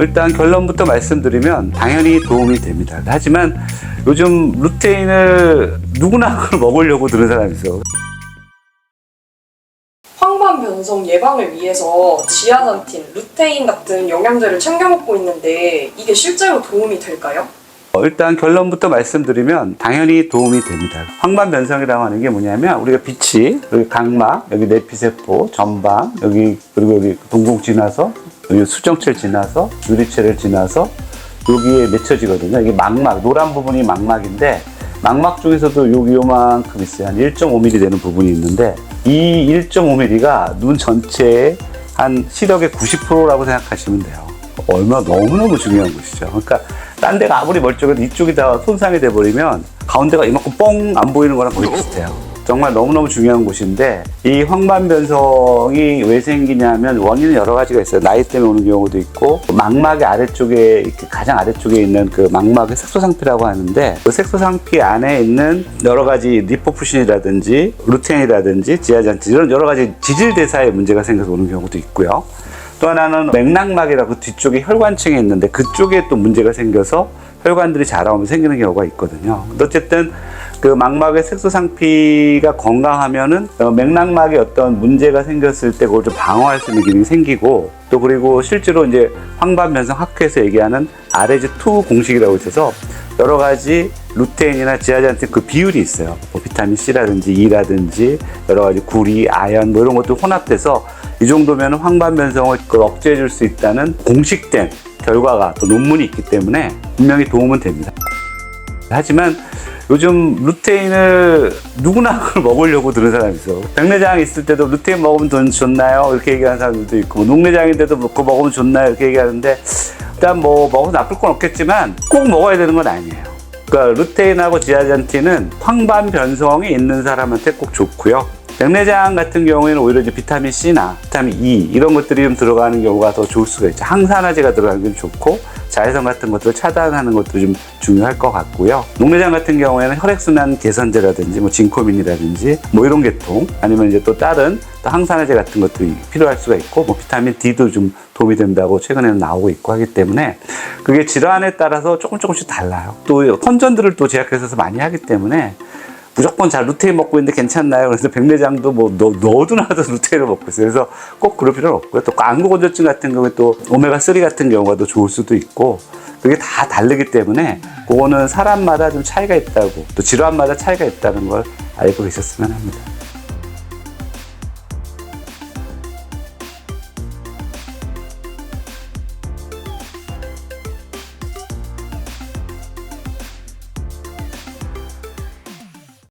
일단 결론부터 말씀드리면 당연히 도움이 됩니다. 하지만 요즘 루테인을 누구나 그걸 먹으려고 드는 사람이 있어요. 황반 변성 예방을 위해서 지아잔틴, 루테인 같은 영양제를 챙겨 먹고 있는데 이게 실제로 도움이 될까요? 일단 결론부터 말씀드리면 당연히 도움이 됩니다. 황반 변성이라고 하는 게 뭐냐면 우리가 빛이 여기 각막, 여기 내피세포, 전방, 여기 그리고 여기 동공 지나서 여기 수정체를 지나서 유리체를 지나서 여기에 맺혀지거든요. 이게 망막, 노란 부분이 망막인데 망막 중에서도 여기 요만큼 있어요. 한 1.5mm 되는 부분이 있는데 이 1.5mm가 눈 전체의 한 시력의 90%라고 생각하시면 돼요. 얼마나 너무너무 중요한 것이죠. 그러니까 딴 데가 아무리 멀쩡해도 이쪽이 다 손상이 돼버리면 가운데가 이만큼 뻥 안 보이는 거랑 거의 비슷해요. 정말 너무너무 중요한 곳인데 이 황반 변성이 왜 생기냐면 원인은 여러 가지가 있어요. 나이 때문에 오는 경우도 있고 망막의 아래쪽에 가장 아래쪽에 있는 그 망막의 색소상피라고 하는데 그 색소상피 안에 있는 여러 가지 리포푸신이라든지 루테인이라든지 지아잔틴 이런 여러 가지 지질대사에 문제가 생겨서 오는 경우도 있고요. 또 하나는 맥락막이라고 뒤쪽에 혈관층에 있는데 그쪽에 또 문제가 생겨서 혈관들이 자라오면 생기는 경우가 있거든요. 어쨌든 그 망막의 색소상피가 건강하면은 맥락막에 어떤 문제가 생겼을 때 그걸 좀 방어할 수 있는 기능이 생기고 또 그리고 실제로 이제 황반 변성 학회에서 얘기하는 RAG2 공식이라고 있어서 여러 가지 루테인이나 지아잔틴 그 비율이 있어요. 뭐 비타민 C라든지 E라든지 여러 가지 구리, 아연 뭐 이런 것도 혼합돼서 이 정도면 황반 변성을 억제해 줄 수 있다는 공식된 결과가 또 논문이 있기 때문에 분명히 도움은 됩니다. 하지만 요즘 루테인을 누구나 그걸 먹으려고 드는 사람이 있어. 백내장 있을 때도 루테인 먹으면 좋나요? 이렇게 얘기하는 사람들도 있고 녹내장인데도 그거 먹으면 좋나요? 이렇게 얘기하는데 일단 뭐 먹어도 나쁠 건 없겠지만 꼭 먹어야 되는 건 아니에요. 그러니까 루테인하고 지아잔틴은 황반 변성이 있는 사람한테 꼭 좋고요. 백내장 같은 경우에는 오히려 이제 비타민 C나 비타민 E 이런 것들이 좀 들어가는 경우가 더 좋을 수가 있죠. 항산화제가 들어가는 게 좋고 자외선 같은 것들을 차단하는 것도 좀 중요할 것 같고요. 녹내장 같은 경우에는 혈액순환 개선제라든지 뭐 진코민이라든지 뭐 이런 계통 아니면 이제 또 다른 또 항산화제 같은 것들이 필요할 수가 있고 뭐 비타민 D도 좀 도움이 된다고 최근에는 나오고 있고 하기 때문에 그게 질환에 따라서 조금씩 달라요. 또 선전들을 또 제약회사에서 많이 하기 때문에 무조건 잘 루테인 먹고 있는데 괜찮나요? 그래서 백내장도 뭐 너도 나도 루테인을 먹고 있어요. 그래서 꼭 그럴 필요는 없고요. 또 안구건조증 같은 경우에 또 오메가3 같은 경우가 더 좋을 수도 있고 그게 다 다르기 때문에 그거는 사람마다 좀 차이가 있다고 또 질환마다 차이가 있다는 걸 알고 계셨으면 합니다.